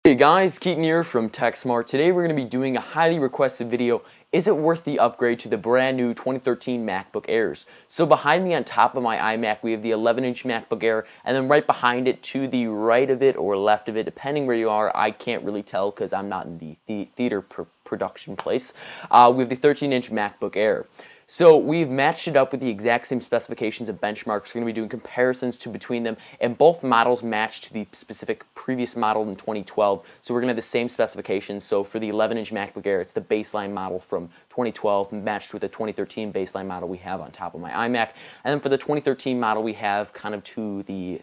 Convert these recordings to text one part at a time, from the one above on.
Hey guys, Keaton here from TechSmart. Today we're going to be doing a highly requested video. Is it worth the upgrade to the brand new 2013 MacBook Airs? So behind me on top of my iMac we have the 11-inch MacBook Air, and then right behind it to the right of it or left of it, depending where you are, I can't really tell because I'm not in the theater production place. We have the 13-inch MacBook Air. So we've matched it up with the exact same specifications and benchmarks. We're going to be doing comparisons between them, and both models match to the specific previous model in 2012. So we're going to have the same specifications. So for the 11-inch MacBook Air, it's the baseline model from 2012 matched with the 2013 baseline model we have on top of my iMac. And then for the 2013 model, we have kind of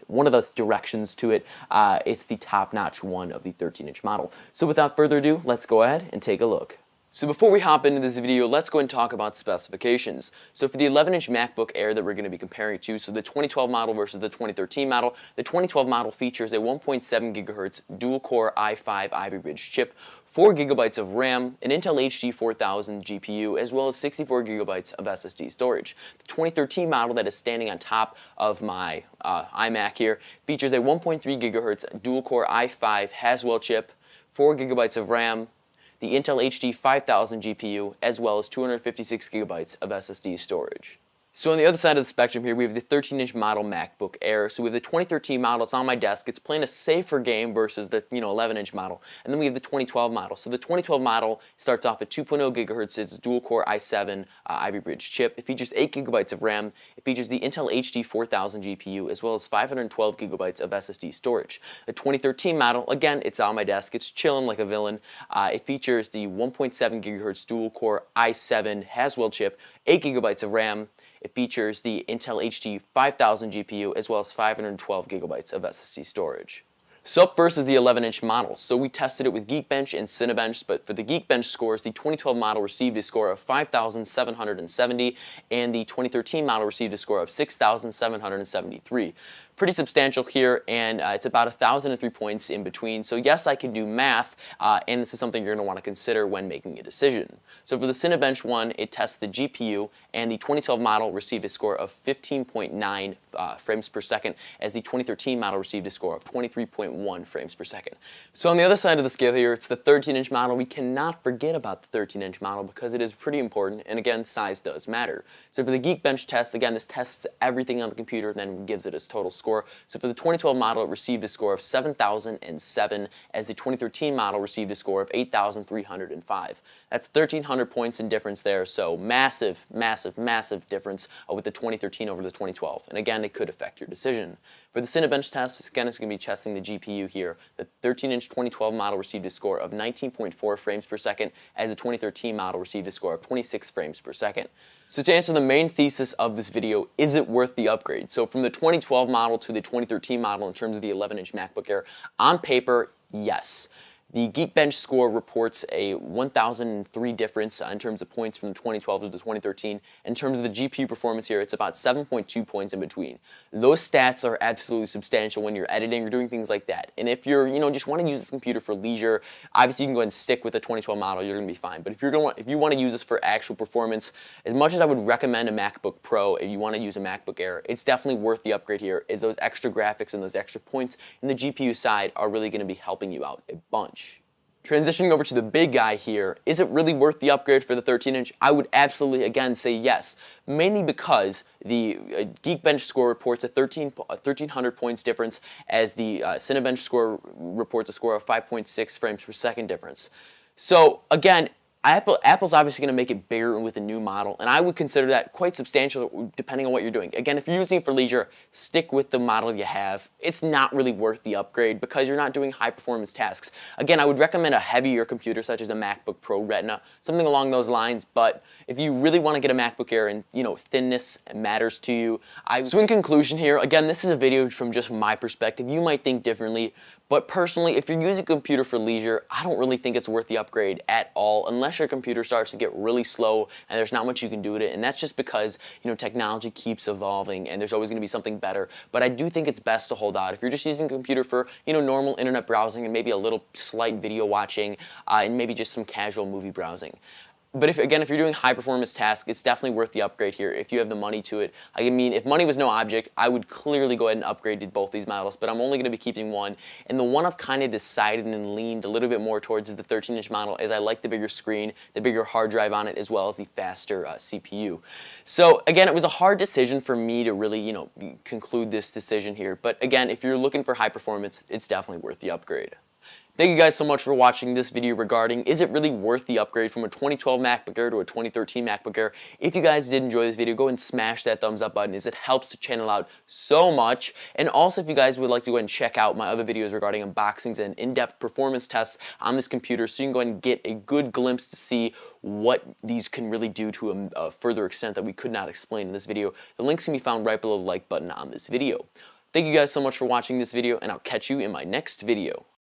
one of those directions to it. It's the top-notch one of the 13-inch model. So without further ado, let's go ahead and take a look. So before we hop into this video, let's go and talk about specifications. So for the 11-inch MacBook Air that we're going to be comparing to, so the 2012 model versus the 2013 model, the 2012 model features a 1.7 GHz dual-core i5 Ivy Bridge chip, 4 GB of RAM, an Intel HD 4000 GPU, as well as 64 GB of SSD storage. The 2013 model that is standing on top of my iMac here features a 1.3 GHz dual-core i5 Haswell chip, 4 GB of RAM, the Intel HD 5000 GPU, as well as 256 GB of SSD storage. So on the other side of the spectrum here, we have the 13-inch model MacBook Air. So we have the 2013 model, it's on my desk, it's playing a safer game versus the 11-inch model. And then we have the 2012 model. So the 2012 model starts off at 2.0 GHz, it's a dual-core i7 Ivy Bridge chip. It features 8 GB of RAM. It features the Intel HD 4000 GPU, as well as 512 GB of SSD storage. The 2013 model, again, it's on my desk, it's chilling like a villain. It features the 1.7 GHz dual-core i7 Haswell chip, 8 GB of RAM. It features the Intel HD 5000 GPU, as well as 512 GB of SSD storage. So up first is the 11-inch model. So we tested it with Geekbench and Cinebench, but for the Geekbench scores, the 2012 model received a score of 5,770, and the 2013 model received a score of 6,773. Pretty substantial here, and it's about 1,003 points in between. So yes, I can do math, and this is something you're going to want to consider when making a decision. So for the Cinebench one, it tests the GPU, and the 2012 model received a score of 15.9 frames per second, as the 2013 model received a score of 23.1 frames per second. So on the other side of the scale here, it's the 13-inch model. We cannot forget about the 13-inch model because it is pretty important, and again, size does matter. So for the Geekbench test, again, this tests everything on the computer and then gives it its total score. So for the 2012 model, it received a score of 7,007, as the 2013 model received a score of 8,305. That's 1,300 points in difference there, so massive, massive, massive difference with the 2013 over the 2012. And again, it could affect your decision. For the Cinebench test, again, it's going to be testing the GPU here. The 13-inch 2012 model received a score of 19.4 frames per second, as the 2013 model received a score of 26 frames per second. So to answer the main thesis of this video, is it worth the upgrade? So from the 2012 model to the 2013 model in terms of the 11-inch MacBook Air, on paper, yes. The Geekbench score reports a 1,003 difference in terms of points from the 2012 to the 2013. In terms of the GPU performance here, it's about 7.2 points in between. Those stats are absolutely substantial when you're editing or doing things like that. And if you're, just want to use this computer for leisure, obviously you can go ahead and stick with the 2012 model, you're going to be fine. But if you want to use this for actual performance, as much as I would recommend a MacBook Pro, if you want to use a MacBook Air, it's definitely worth the upgrade here, as those extra graphics and those extra points in the GPU side are really going to be helping you out a bunch. Transitioning over to the big guy here, is it really worth the upgrade for the 13-inch? I would absolutely, again, say yes, mainly because the Geekbench score reports a 1,300 points difference, as the Cinebench score reports a score of 5.6 frames per second difference. So again, Apple's obviously going to make it bigger with a new model, and I would consider that quite substantial depending on what you're doing. Again, if you're using it for leisure, stick with the model you have. It's not really worth the upgrade because you're not doing high-performance tasks. Again, I would recommend a heavier computer such as a MacBook Pro Retina, something along those lines, but if you really want to get a MacBook Air and, thinness matters to you, So in conclusion here, again, this is a video from just my perspective. You might think differently. But personally, if you're using a computer for leisure, I don't really think it's worth the upgrade at all, unless your computer starts to get really slow and there's not much you can do with it. And that's just because, technology keeps evolving and there's always going to be something better. But I do think it's best to hold out. If you're just using a computer for, normal internet browsing and maybe a little slight video watching and maybe just some casual movie browsing, But if you're doing high performance tasks, it's definitely worth the upgrade here if you have the money to it. I mean, if money was no object, I would clearly go ahead and upgrade to both these models, but I'm only going to be keeping one. And the one I've kind of decided and leaned a little bit more towards is the 13-inch model, as I like the bigger screen, the bigger hard drive on it, as well as the faster CPU. So again, it was a hard decision for me to really, conclude this decision here. But again, if you're looking for high performance, it's definitely worth the upgrade. Thank you guys so much for watching this video regarding is it really worth the upgrade from a 2012 MacBook Air to a 2013 MacBook Air. If you guys did enjoy this video, go ahead and smash that thumbs up button, as it helps the channel out so much. And also, if you guys would like to go ahead and check out my other videos regarding unboxings and in-depth performance tests on this computer, so you can go ahead and get a good glimpse to see what these can really do to a further extent that we could not explain in this video, the links can be found right below the like button on this video. Thank you guys so much for watching this video, and I'll catch you in my next video.